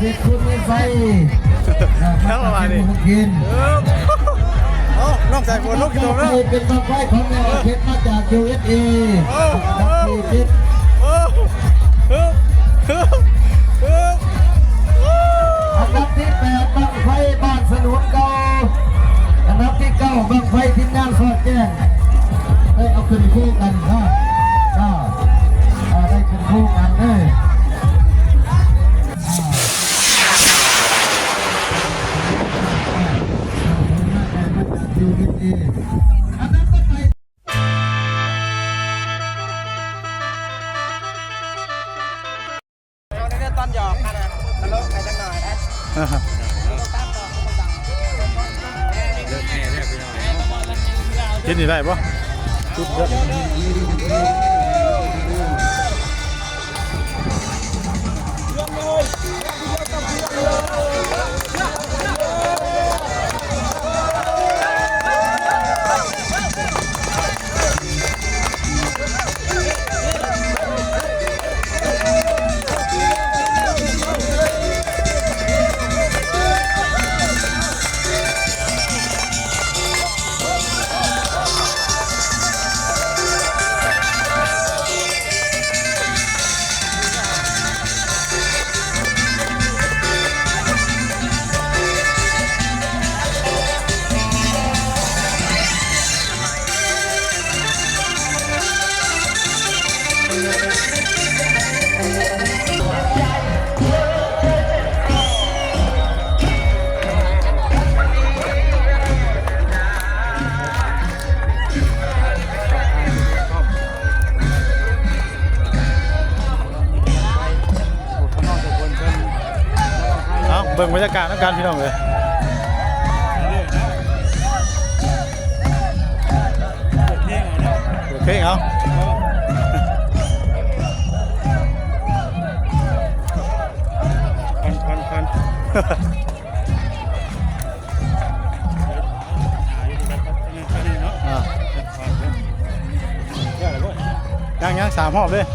เพชรคุณมีไฟแล้วประมาณนี้น้องใส่ฝนลูกโดมแล้วเป็นบังไฟของแนวเพชรมาจาก USA อันดับที่8บังไฟบ้านสนุนเก่าอันดับที่9บังไฟทีมงานสอดแจ้งได้เอาขึ้นคู่กันครับได้ขึ้นคู่กันเลยตอนหยอกกันนะตลกไปจังหน่อยนะคิดนี่ได้ปะเบิ่งบรรยากาศนักการพี่น้องเลยโอเคเอาพันยัง3 รอบเลย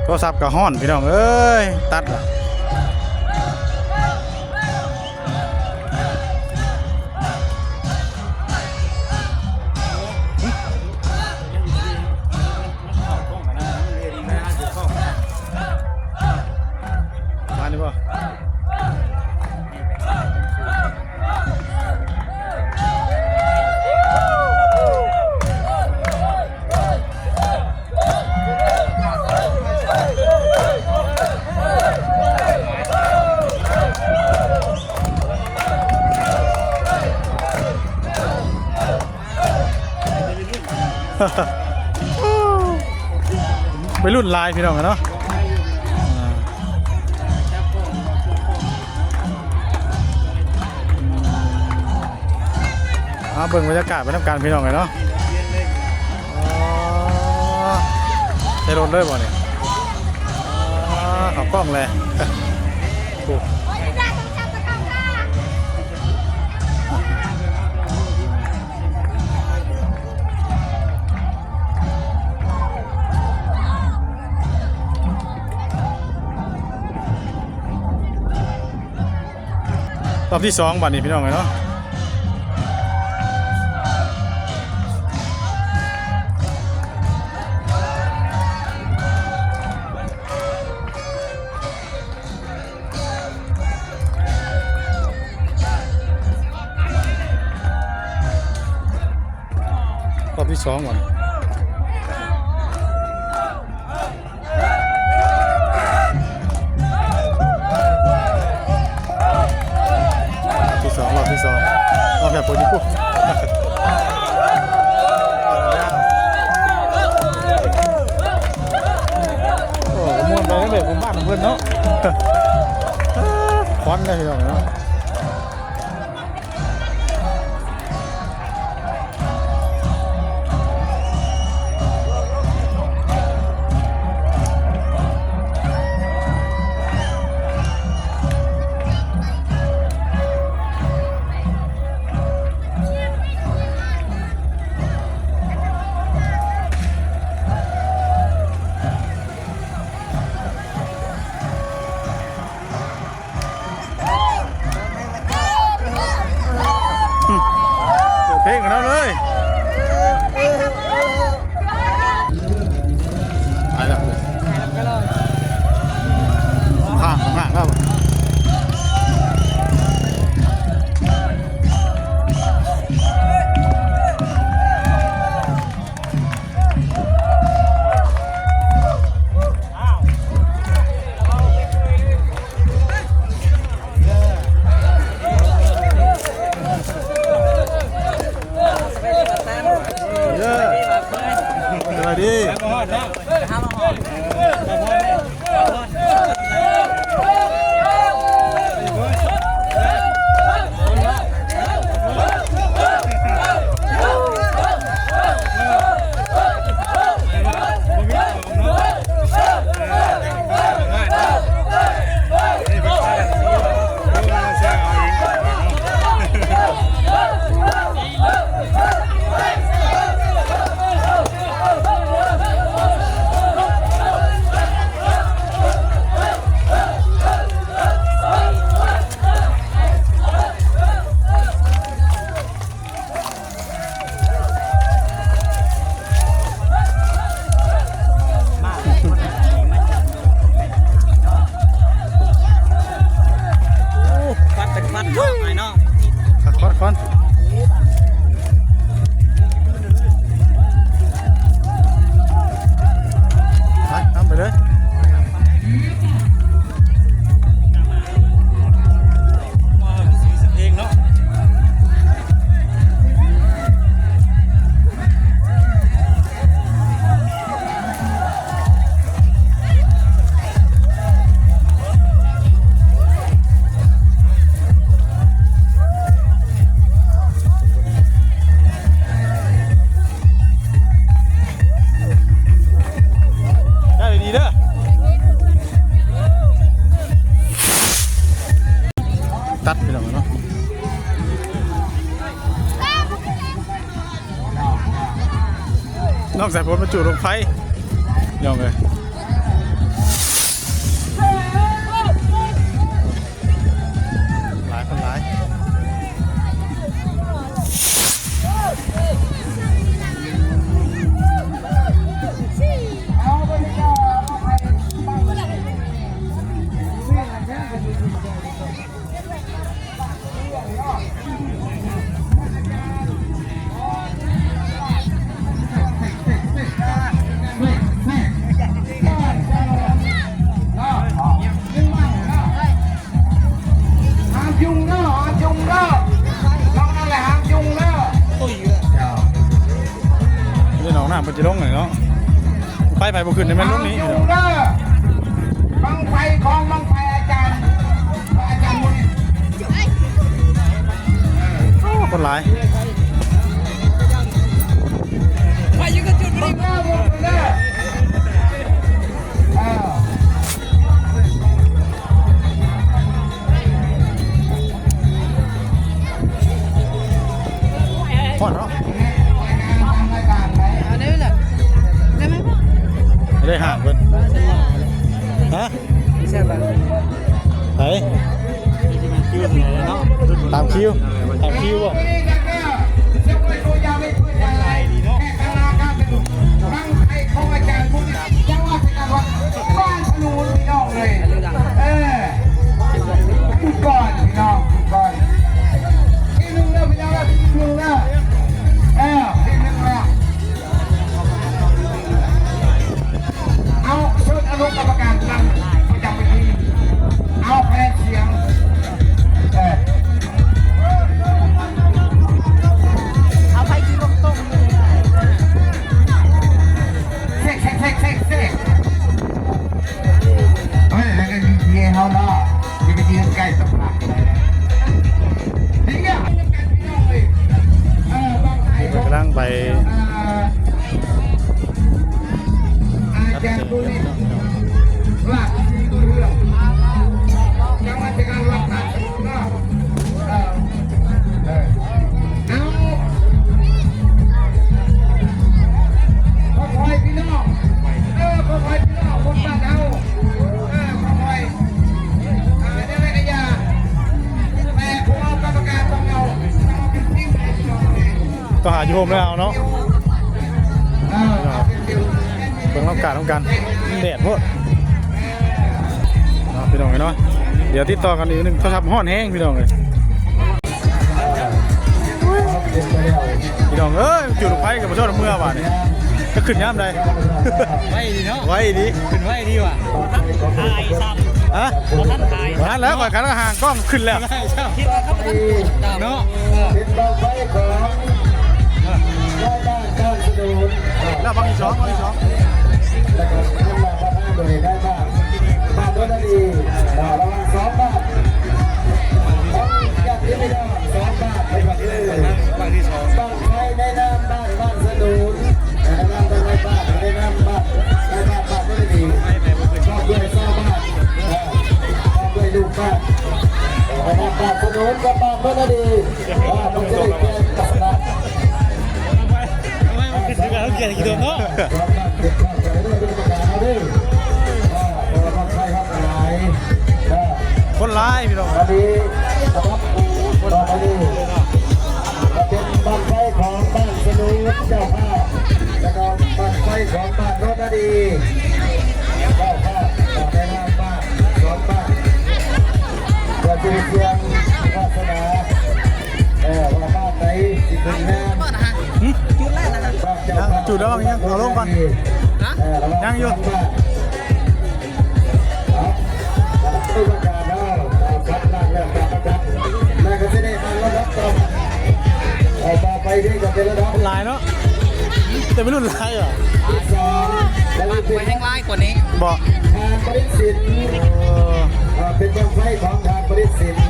โทรศัพท์กับห้อนพี่น้องเอ้ยตัดละมาดิบ่ไปรุ่นลายพี่น้องกันเนาะเบิ่งบรรยากาศไปทำการพี่น้องกันเนาะได้รถเลยบ่เนี่ยขับกล้องเลยรอบที่2บัดนี้พี่น้องเลยเนาะรอบที่2ก่อนรอบที่ 2รอบแบบโปรดิปุ๊บโอ้ม้วนไปตั้งแต่ผมบ้านเพื่อนเนาะควันเลยพี่น้องเนาะ เลยมาสีสเพลงเนาะตัดไปแล้วเนาะนอกจากผมมาจุดลงไฟยองเลยหลายคนหลายมันจะลงไหนเนาะไปบุขึ้นในแม่นลงนี้บังไฟของบังไฟอาจารย์มุนคนหลายไปยืนกันจุดนี้พอดเนาะได้ห่างเพิ่นฮะไม่ใช่แบบไหนตามคิวอ่ะกำลังไปต้องหาโยมแล้วเนาะต้องรับการต้องการแดดพวกพี่น้องเนาะเดี๋ยวติดต่อกันอีกนึงโทรศัพท์ห้อนแห้งพี่น้องเลยพี่น้องเอ้ยจุดไฟกับมาโทษเมื่อวานนี่จะขึ้นย่ำใดไว้ดีเนาะไว้ดีขึ้นไว้ดีว่ะถ่ายซ้ำฮะท่านถ่ายท่านแล้วก่อนกันห่างกล้องขึ้นแล้วคิดว่าเขาเนาะแล้วบางอีสองแล้วก็ทำมาพัฒนาโดยได้บ้านรถดีระวัง2 บาทจากที่ไม่ได้2 บาทไปแบบนี้บางที่2บางใครได้น้ำบ้านสนุนได้น้ำได้บ้านได้น้ำบ้านรถดีชอบด้วย2 บาทชอบด้วยลูกบ้านได้น้ำบ้านสนุนกับบ้านรถดีมันจะได้แก้ปัญหาเกี่ยวกับเนาะคนร้ายพี่น้องวันนี้นะครับวันนี้เป็นบ้านไฟของบ้านสนุกเจ้าภาพแล้วก็บ้านไฟของบ้านรถดีเจ้าภาพต่อไปงานบ้าน2 บ้านเพื่อจะเสียงวาสนาว่าบ้านไหนที่เป็นงานจุดแล้วบางยังเอาลงก่อนยังอยู่ เป็นระดับ ลายเนาะแต่ไม่รุ่นลายเหรอ ที่สองแล้วเป็น แห้งไล่กว่านี้ บอก ทางบริสิทธิ์เป็นบังไฟของทางบริสิทธิ์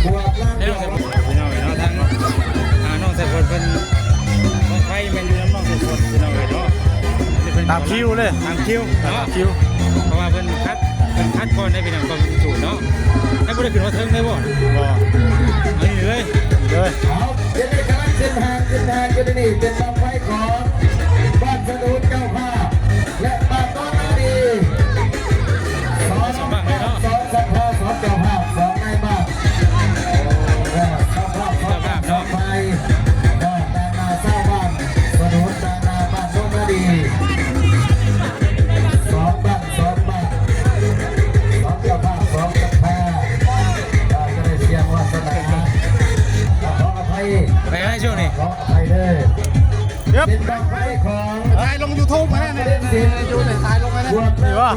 บวกล่าง ไม่ต้องเสร็จพี่น้องเนาะทางน้องเสร็จคนเป็นไฟมันอยู่น้ำน้องเสร็จคนพี่น้องเลยเนาะ ตามคิวเลย ตามคิว ตาม เนาะ คิว เพราะว่าเป็นคัดก่อนได้เป็นอย่างความสูงเนาะถ้าไม่ได้ขึ้นหัวเทิงได้บ่ บอก นี่เลย เลย เอาเดี๋ยวนี้กำลังเส้นทางอยู่นี่เป็นบังไฟของบ้านสนุนเจ้าภาพและบ้านต้นนาดีสองสัมภาสองเจ้าภาพสองในบ้านเจ้าภาพสองบ้านสองไปดานาเจ้าบ้านสนุนดานาบ้านต้นนาดีสองบ้านสองเจ้าภาพสองสัมภาจะได้เสียงวาสนาขออภัย ไปให้ช่วงนี้ ขออภัยด้วย เย็บ เป็นบังไฟของ ถ่ายลง YouTube มาแน่ๆอยู่ในถ่ายลงมาแน่ บวช นี่วะ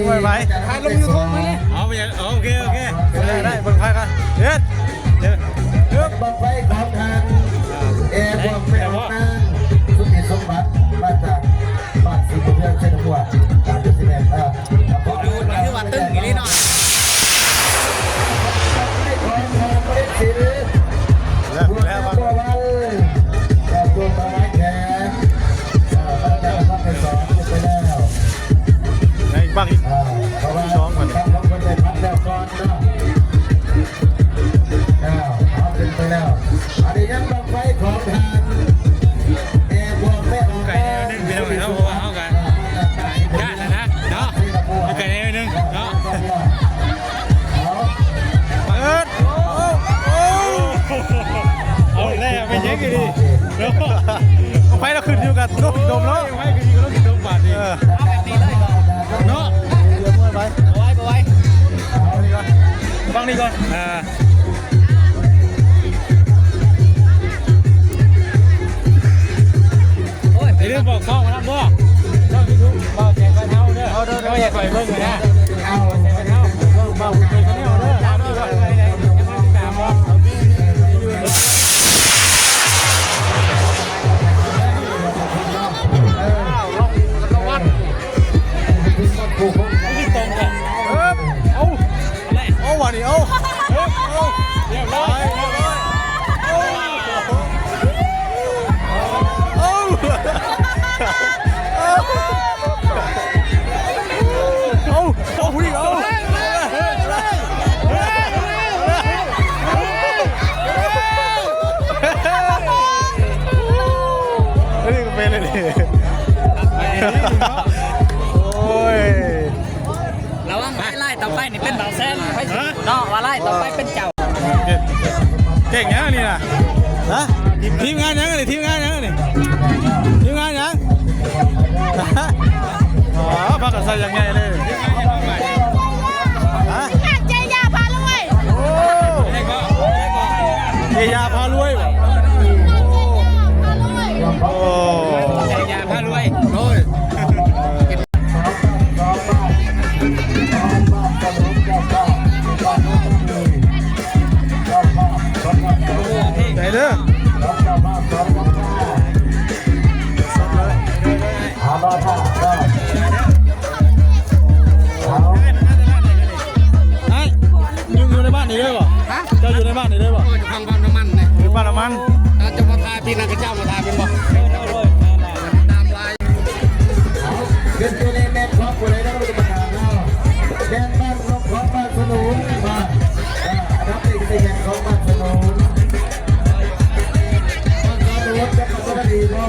มวยไป ถ่ายลง YouTube มาแน่เอาไปอย่างโอเคได้เบิ่งไพ่กันเย็ดเย็ดเย็บ บังไฟของทางบวกแม่ของนางสุนิสมบัติมาจากบ้านสีบุญเรืองเชนบัวตามจุดที่แม่ขอ ดูนี่คือว่าตึ้งอย่างนี้หน่อย ให้ของทางบริสิทธิ์ แล้ว บวช แล้ว บัววันจากดวงตาไม้แขนมาจากพระเป็นสองไปแล้ว ในบ้างอีก เพราะว่าทางของคนได้พักแล้วก่อนเนาะเอาขึ้นไปแล้วอันนี้ยังบังไฟของทางบวกแม่ของ ไก่ นาง นึงพี่น้องเนาะเพราะว่าเอากันญาตินะเนาะไก่นึงเนาะ เปิดเอาแล้วไม่เย็กดิเดี๋ยวไฟเราขึ้นอยู่กับนกดมแล้ว ไว้คือยิงแล้วกินตรงบาทดิเอาแบบนี้เลยเนาะ เรือมวยไป ไว้ฟังนี่ก่อนอย่าลืมบอกช่องนะบ่ช่องยูทูบบ่แจกไฟเท้าเด้อก็อย่าปล่อยเบิ่งเลยนะแจกไฟเท้าบ่แจกไฟเท้าเด้อตามนี่ก่อนยังไม่ติดตามบ่ที่ตรงกัน เอาวันนี้เอาเรียบร้อยเอาผู้หญิงเอานี่ก็เป็นเลยดิโอ้ย ระวังไล่ต่อไปนี่เป็นเบาแซนไปเนาะว่าไล่ต่อไปเป็นเจ้า เก่งยังนี่นะฮะทีมงานยังนี่ทีมงานยังนี่ทีมงานยังอ๋อพักกันใส่ยังไงเลยฮะ เจยาพาลุย โอ้เจียาพารวยบ่โอ้ ใจยาพารวยโอ้ยไหนเด้อ ไอ้อยู่ในบ้านนี่เลยบ่เจ้าอยู่ในบ้านนี่เลยบ่ จะพังบ้านน้ำมันเนี่ย อยู่บ้านละมัน จะมาทายพี่นางกระเจ้ามาทายเป็นบ่ตามลาย เป็นตัวในแม่ครอบครัวเลยนะเราจะมาถามเราแดนบ้านของบ้านสนุนมารับอีกในแดนของบ้านสนุนบ้านสนุนจะมาตัวดีก็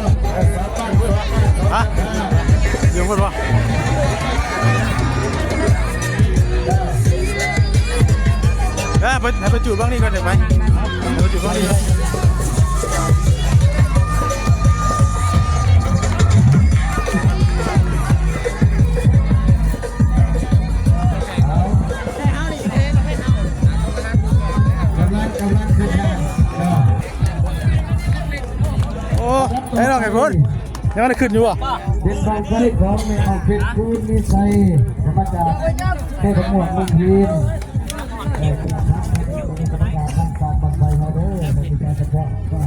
สามบ้านสองบ้านสอง ฮะอยู่พูดว่าไปจุดบ้างนี่ก่อนเดี๋ยวไปจุดบ้างนี่โอ้ไอ้น้องไอ้คนยังไม่ได้ขึ้นอยู่อ่ะ เป็นบางไฟของแม่ออกเป็นคูณนิสัยมาจากแค่ขมวดลุงพีนกรรมการทางการบางไฟมาด้วยในการเฉพาะก็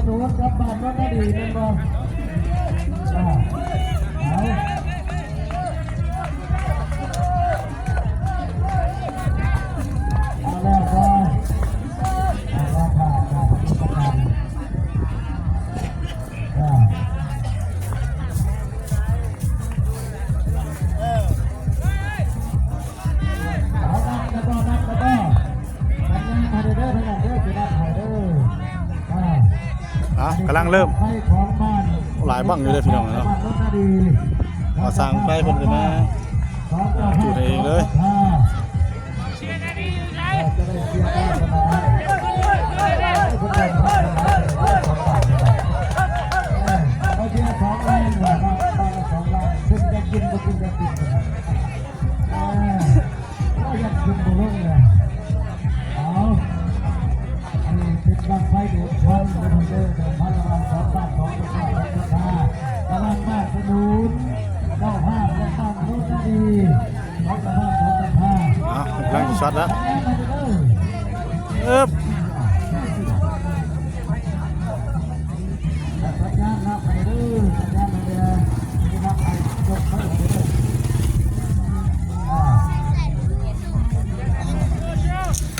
นุนกับบ้านรถนาดีนั่นบ่เอาแล้วก็ราคาประกันกำลังเริ่มหลายบังอยู่เลยพี่น้องเนาะมาสั่งไปเพิ่นกันนะอยู่เองเลยบางไฟดูดควันเป็นเดิมพันละวัน2 บาท 2 บาทราคากำลังมากสนุนเจ้าภาพและตั้งรถดีของกระบะของกระบะ กำลังจะช็อตแล้วสัญญาณนับไปเด้อสัญญาณมาเด้อนับไปจบไปเด้อ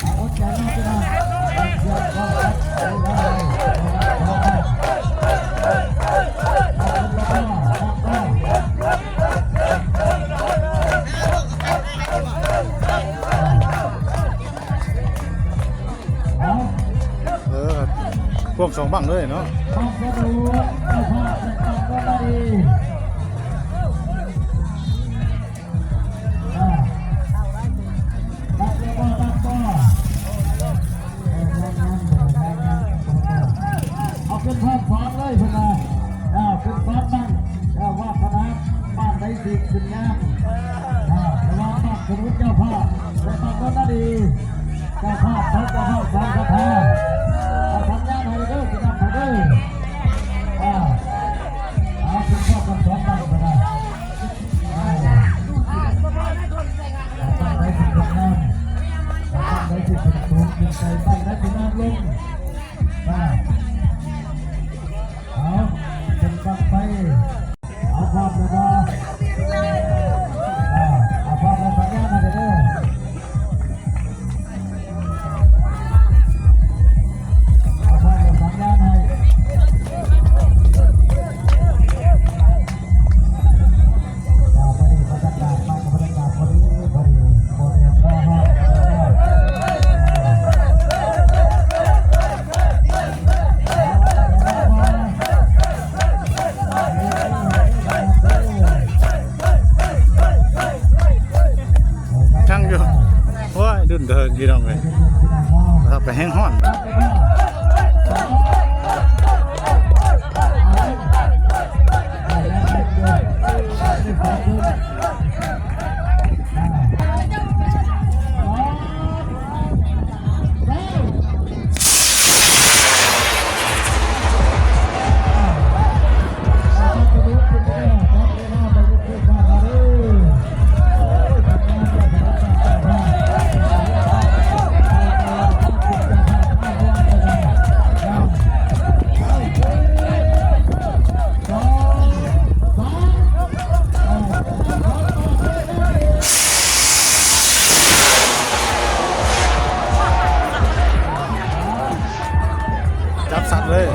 เอาใจนับไปนะพวก2บังเลยเนาะเอาเป็นภาพฟ้าเลยพนักเป็นฟ้าบ้างว่าคณะบ้านได้สิขึ้นงานแต่ว่าบ้านสมุทรเจ้าภาพและบ้านก็น่าดีเจ้าภาพเขาเจ้าภาพสามสถานทำงานให้เด้อจะนำให้เด้อเอาเป็นภาพกัน2 บ้านพนักบ้านได้สิขึ้นงานบ้านได้สิขึ้นสูงขึ้นใจบ้านได้สิน้ำลงเอาเป็นบังไฟเอาภาพเลยนะเอาภาพมาสัญญาณมาเด้อเอาภาพมาสัญญาณให้พอดีบรรยากาศมาบรรยากาศพอดีพอดีพอดีพ่อพ่อช่างอยู่โอ้ยดุนเดินพี่น้องเลยถ้าไปแห้งห้อนจับสัตว์เลย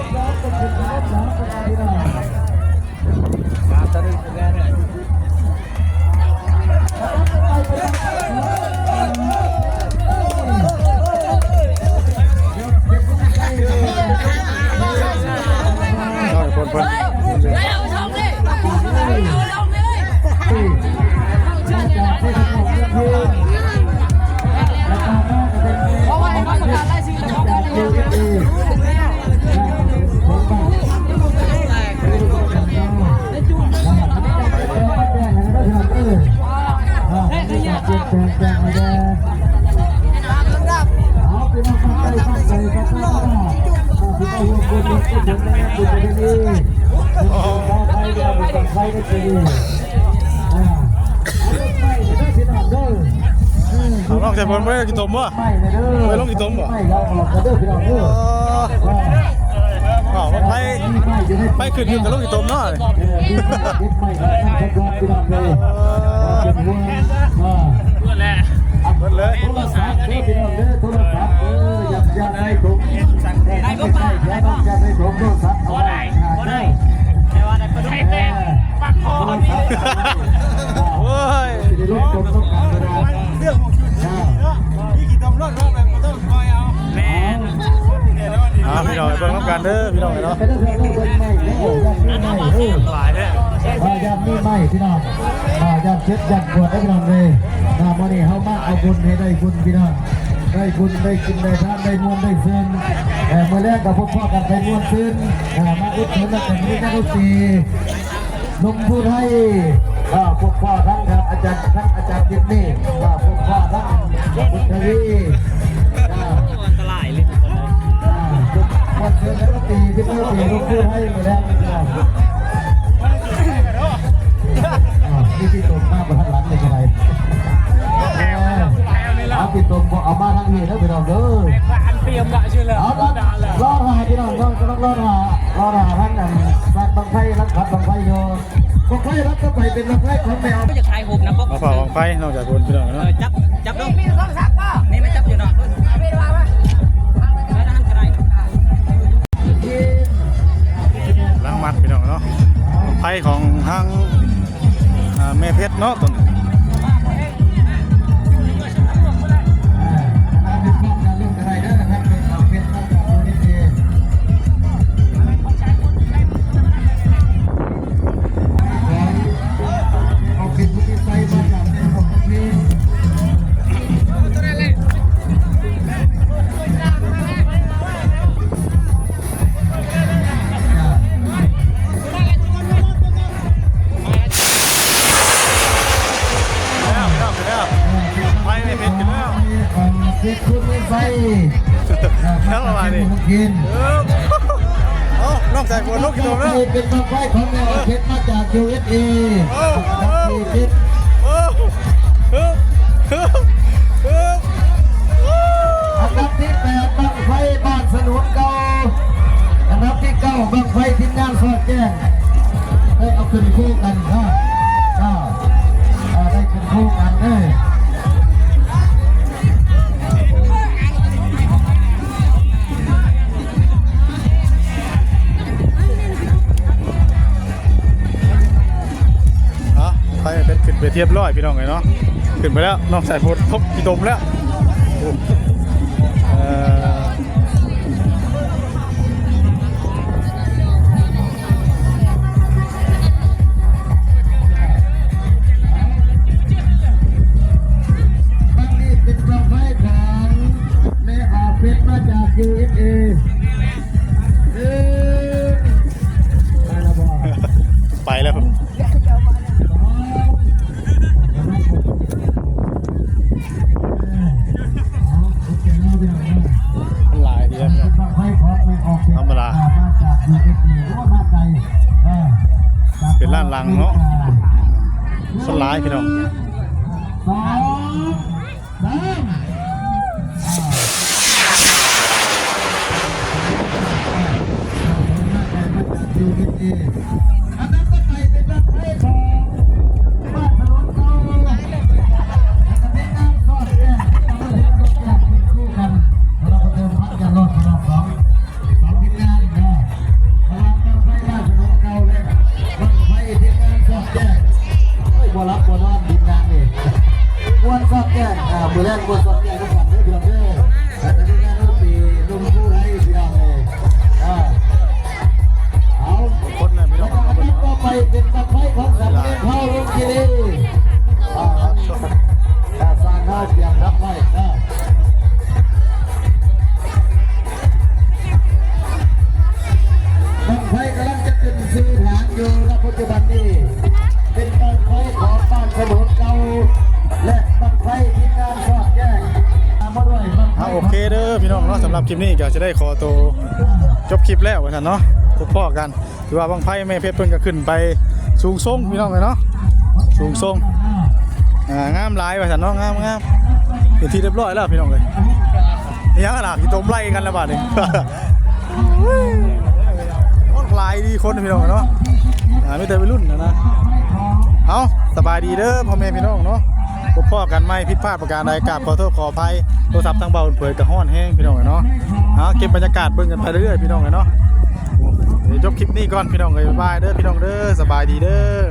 เอาลองใส่บอลไม่ได้กี่ต้มวะไม่ลองกี่ต้มวะ ไปขึ้นกับลูกอีตมเนาะ ยึดไม่ได้ทั้งคนพี่น้องเลยเป็นห่วงเพื่อนแหละ เบิดเลย โทรศัพท์พี่น้องเลยโทรศัพท์อย่าได้ถุงได้ก็ป้าได้ก็อย่าได้ถุงโทรศัพท์เอาไว้ได้ แต่ว่าได้ประเทศแดงปักคอ โอ้ย จะได้ลดต้นต้องการเวลา เรื่องของพี่กี่ตมรอดรอบแบบต้องคอยเอา แม่ พี่น้องไปเบิ่งน้ำกันเด้อพี่น้องเนาะ เป็นเรื่องเรื่องไม่เรื่องไม่ หลายเนี่ย ยามนี่ไม่พี่น้องยามเช็ดยามปวดได้พี่น้องเลยมื่อนี้เขามาเอาบุญให้ได้บุญพี่น้องได้บุญได้กินได้ทานได้นวลได้ซึนเมื่อแรกกับพวกพ่อกันไปนวลซึนมาอุดหนุนและกันนี้นักดนตรีนมผู้ไทยพวกพ่อทั้งอาจารย์ทั้งอาจารย์ยิปนี่พวกพ่อทั้งบุตรี อันตรายเลย วันเชิญนักดนตรีที่ผู้ตีนมผู้ไทยมาแล้วนี่ที่ตรงมาประทัดหลังในกระไรเอาติดตรงเอามาทั้งนี้แล้วไปลองเด้อ อันเตรียมละชื่อเลย เอารอหาพี่น้องต้องรอหาทั้งนั้นสัตว์บางไฟรักขัดบางไฟโยบางไฟรักก็ไปเป็นบางไฟของแมว ก็จะทายหุบนะปุ๊บ มาฝ่าของไฟนอกจากคนพี่น้องเนาะ จับดูมีต้องสักป่ะนี่ไม่จับอยู่ดอกไม่ได้ว่าป่ะแล้วนั่นกระไร ล้างมัดพี่น้องเนาะไฟของทางแม่เพชรเนาะต้นเด็กคุณไม่ไฟ แล้วประมาณนี้ กิน นอกจากคนลูกกี่ตัวแล้ว เป็นบางไฟของแมวเพชรมาจาก USA อันดับที่8บังไฟบ้านสนุนเก่าอันดับที่9บังไฟทีมงานสอดแจ้งเอาขึ้นคู่กันได้ขึ้นคู่กันเลยไปเป็นขึ้นไปเทียบร้อยพี่น้องไงเนาะขึ้นไปแล้วนอกสายโพดทบกี่ตมแล้วบางนี้เป็นกระไฟของแม่อาเพชรมาจาก USA ไปแล้วหลายดีครับธรรมดาเป็นล้านลังเนาะสลายพี่น้อง อันนั้นก็ไปเป็นรัฐไทยของบ้านถนนเก่าอันนี้น้ำซอดแก้มเราเห็นรถแก้มเป็นคู่กันเราก็เดินพักกันรถรอบสองทีมงานนะระหว่างบ้านไฟบ้านถนนเก่าและบ้านไฟทีมงานซอดแก้มบัวรับบัวนอนทีมงานนี่บัวซอดแก้มบัวแรกบัวซอดแก้มทุกคนเดือดเด้อแต่ทีมงานต้องปีนุ่มผู้ไทยพี่น้องเลยคนน่ะพี่น้อง ก็ไปเป็นตะไคร้ของสัตว์เลี้ยงเข้าลงกิเลแต่สร้างเข้าเพียงรับไว้บังไฟกำลังจะขึ้นซื้อฐานอยู่ณปัจจุบันนี้เป็นบังไฟของบ้านสมุนเก่าและบังไฟทีมงานสอดแจ้งมาด้วยบังไฟ โอเคเด้อพี่น้องเนาะสำหรับคลิปนี้ก็จะได้ขอตัวจบคลิปแล้วกันเนาะพบพ่อกันถือว่าบางไพ่แม่เพชรเพิ่นก็ขึ้นไปสูงส่งพี่น้องเลยเนาะสูงส่งงามหลายว่าซั่นเนาะงามเป็นที่เรียบร้อยแล้วพี่น้องเลยนี่ยังล่ะที่ตมไล่กันแล้วบาดนี้ หลายดีคนพี่น้องเนาะไม่แต่วัยรุ่นนะเอาสบายดีเด้อพ่อแม่พี่น้องเนาะพบพ่อกันไม่ผิดพลาดประการใดกราบขอโทษขออภัยโทรศัพท์ทางเบาเผยกระห้อนแห้งพี่น้องเนาะเก็บบรรยากาศเบิ่งกันไปเรื่อยๆพี่น้องเนาะเดี๋ยวจบคลิปนี้ก่อนพี่น้องเลยบ๊ายบายเด้อพี่น้องเด้อสบายดีเด้อ